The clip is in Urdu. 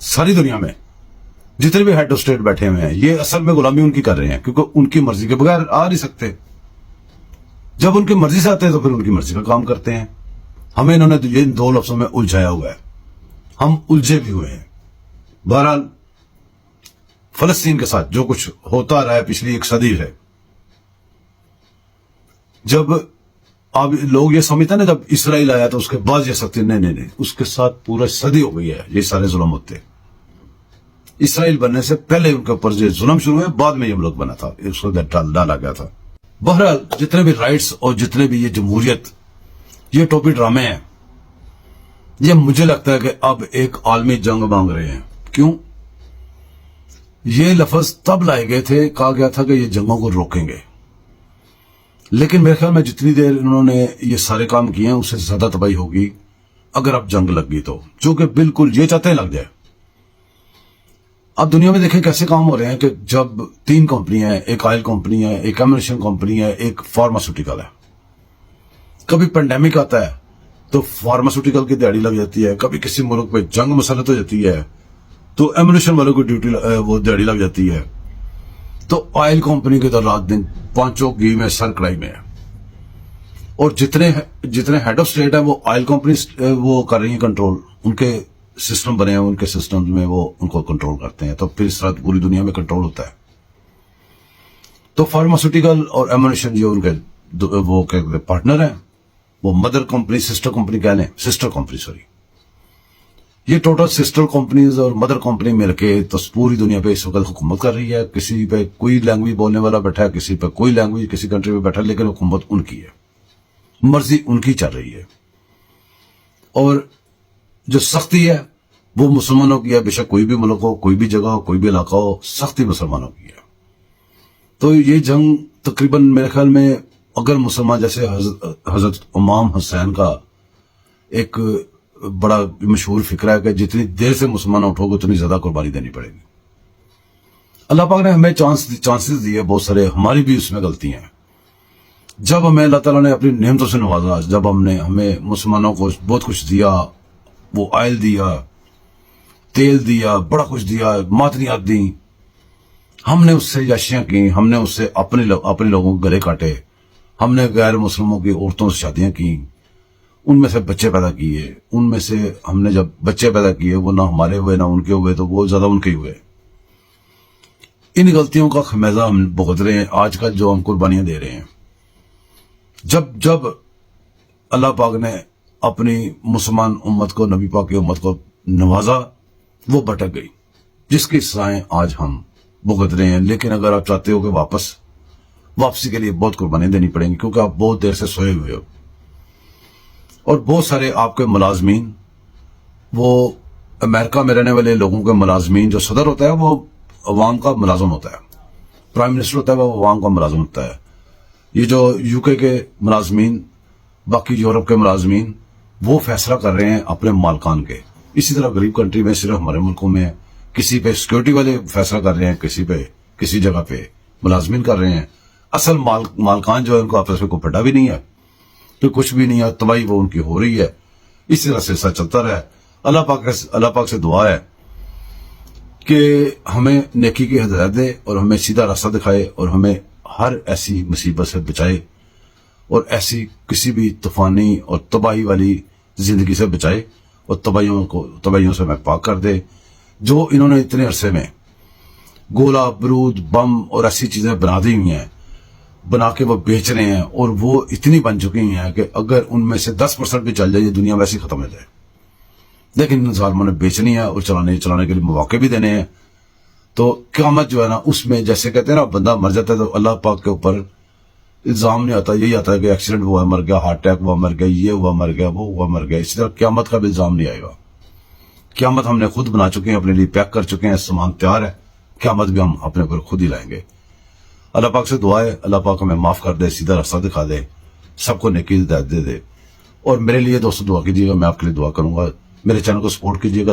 ساری دنیا میں جتنے بھی ہیڈ آف اسٹیٹ بیٹھے ہوئے ہیں یہ اصل میں غلامی ان کی کر رہے ہیں، کیونکہ ان کی مرضی کے بغیر آ نہیں سکتے. جب ان کی مرضی سے آتے ہیں تو پھر ان کی مرضی کا کام کرتے ہیں. ہمیں انہوں نے یہ دو لفظوں میں الجھایا ہوا ہے، ہم الجھے بھی ہوئے ہیں. بہرحال فلسطین کے ساتھ جو کچھ ہوتا رہا ہے پچھلی ایک صدی ہے، جب اب لوگ یہ سمجھتے ہیں نا جب اسرائیل آیا تو اس کے بعد یہ سکتے، نہیں، اس کے ساتھ پورا صدی ہو گئی ہے یہ سارے ظلم ہوتے. اسرائیل بننے سے پہلے ان کے اوپر یہ ظلم شروع ہوئے، بعد میں یہ ملک بنا تھا، اس کو ڈالا گیا تھا. بہرحال جتنے بھی رائٹس اور جتنے بھی یہ جمہوریت، یہ ٹوپی ڈرامے ہیں، یہ مجھے لگتا ہے کہ اب ایک عالمی جنگ مانگ رہے ہیں. کیوں؟ یہ لفظ تب لائے گئے تھے، کہا گیا تھا کہ یہ جنگوں کو روکیں گے، لیکن میرے خیال میں جتنی دیر انہوں نے یہ سارے کام کیے ہیں اس سے زیادہ تباہی ہوگی اگر اب جنگ لگ گئی تو، جو کہ بالکل یہ چاہتے ہیں لگ جائے. اب دنیا میں دیکھیں کیسے کام ہو رہے ہیں کہ جب 3 کمپنیاں ہیں، ایک آئل کمپنی ہے، ایک ایمونیشن کمپنی ہے، ایک فارماسیوٹیکل ہے. کبھی پینڈیمک آتا ہے تو فارماسیوٹیکل کی دیہڑی لگ جاتی ہے، کبھی کسی ملک پہ جنگ مسلط ہو جاتی ہے تو ایمونیشن والوں کی ڈیوٹی وہ دیہڑی لگ جاتی ہے. تو آئل کمپنی کے تو رات دن پانچوں گھی میں سر کڑائی میں ہے، اور جتنے ہیڈ آف اسٹیٹ ہیں وہ آئل کمپنی وہ کر رہی ہیں کنٹرول، ان کے سسٹم بنے ہیں، ان کے سسٹم میں وہ ان کو کنٹرول کرتے ہیں. تو پھر اس طرح پوری دنیا میں کنٹرول ہوتا ہے. تو فارماسیوٹیکل اور ایمونیشن جو ان کے وہ پارٹنر ہیں، وہ مدر کمپنی سسٹر کمپنی کہہ لیں، سسٹر کمپنی سوری، یہ ٹوٹل سسٹر کمپنیز اور مدر کمپنی مل کے تو پوری دنیا پہ اس وقت حکومت کر رہی ہے. کسی پہ کوئی لینگویج بولنے والا بیٹھا ہے، کسی پہ کوئی لینگویج کسی کنٹری پہ بیٹھا ہے، لیکن حکومت ان کی ہے، مرضی ان کی چل رہی ہے. اور جو سختی ہے وہ مسلمانوں کی ہے، بے شک کوئی بھی ملک ہو، کوئی بھی جگہ ہو، کوئی بھی علاقہ ہو، سختی مسلمانوں کی ہے. تو یہ جنگ تقریباً میرے خیال میں اگر مسلمان جیسے حضرت امام حسین کا ایک بڑا مشہور فکرہ ہے کہ جتنی دیر سے مسلمان اٹھو گے اتنی زیادہ قربانی دینی پڑے گی. اللہ پاک نے ہمیں چانسز دیے بہت سارے، ہماری بھی اس میں غلطی ہیں. جب ہمیں اللہ تعالیٰ نے اپنی نعمتوں سے نوازا، جب ہمیں مسلمانوں کو بہت کچھ دیا، وہ آئل دیا، تیل دیا، بڑا کچھ دیا، معدنیات دیں، ہم نے اس سے یاشیاں کی، ہم نے اس سے اپنے لوگوں کے گلے کاٹے، ہم نے غیر مسلموں کی عورتوں سے شادیاں کی، ان میں سے بچے پیدا کیے، ان میں سے ہم نے جب بچے پیدا کیے وہ نہ ہمارے ہوئے نہ ان کے ہوئے، تو وہ زیادہ ان کے ہوئے. ان غلطیوں کا خمیازہ ہم بھگت رہے ہیں آج کل جو ہم قربانیاں دے رہے ہیں. جب اللہ پاک نے اپنی مسلمان امت کو، نبی پاک کی امت کو نوازا، وہ بھٹک گئی، جس کی سزائیں آج ہم بھگت رہے ہیں. لیکن اگر آپ چاہتے ہو کہ واپسی کے لیے بہت قربانیاں دینی پڑیں گی، کیونکہ آپ بہت دیر سے سوئے ہوئے ہو. اور بہت سارے آپ کے ملازمین، وہ امریکہ میں رہنے والے لوگوں کے ملازمین، جو صدر ہوتا ہے وہ عوام کا ملازم ہوتا ہے، پرائم منسٹر ہوتا ہے وہ عوام کا ملازم ہوتا ہے. یہ جو یو کے ملازمین، باقی یورپ کے ملازمین، وہ فیصلہ کر رہے ہیں اپنے مالکان کے. اسی طرح غریب کنٹری میں، صرف ہمارے ملکوں میں کسی پہ سیکورٹی والے فیصلہ کر رہے ہیں، کسی جگہ پہ ملازمین کر رہے ہیں. اصل مالکان جو ہے ان کو آپس میں کوئی پٹا بھی نہیں ہے، تو کچھ بھی نہیں ہے، تباہی وہ ان کی ہو رہی ہے. اسی طرح سے ایسا چلتا رہا ہے. اللہ پاک سے دعا ہے کہ ہمیں نیکی کی ہدایت دے اور ہمیں سیدھا راستہ دکھائے اور ہمیں ہر ایسی مصیبت سے بچائے اور ایسی کسی بھی طوفانی اور تباہی والی زندگی سے بچائے اور تباہیوں سے ہمیں پاک کر دے. جو انہوں نے اتنے عرصے میں گولہ برود بم اور ایسی چیزیں بنا دی ہوئی ہیں، بنا کے وہ بیچ رہے ہیں، اور وہ اتنی بن چکی ہیں کہ اگر ان میں سے 10% بھی چل جائے یہ دنیا ویسے ختم ہو جائے. لیکن ان ظالموں نے بیچنی ہے اور چلانے کے لیے مواقع بھی دینے ہیں. تو قیامت جو ہے نا، اس میں جیسے کہتے ہیں نا بندہ مر جاتا ہے تو اللہ پاک کے اوپر الزام نہیں آتا، یہی آتا ہے کہ ایکسیڈنٹ ہوا مر گیا، ہارٹ اٹیک ہوا مر گیا، یہ ہوا مر گیا، وہ ہوا مر گیا. اسی طرح قیامت کا بھی الزام نہیں آئے گا. قیامت ہم نے خود بنا چکے ہیں، اپنے لیے پیک کر چکے ہیں، سامان تیار ہے. قیامت بھی ہم اپنے اوپر خود ہی لائیں گے. اللہ پاک سے دعا ہے اللہ پاک ہمیں معاف کر دے، سیدھا راستہ دکھا دے، سب کو نیکی ہدایت دے. اور میرے لیے دوستو دعا کیجیے گا، میں آپ کے لیے دعا کروں گا. میرے چینل کو سپورٹ کیجیے گا.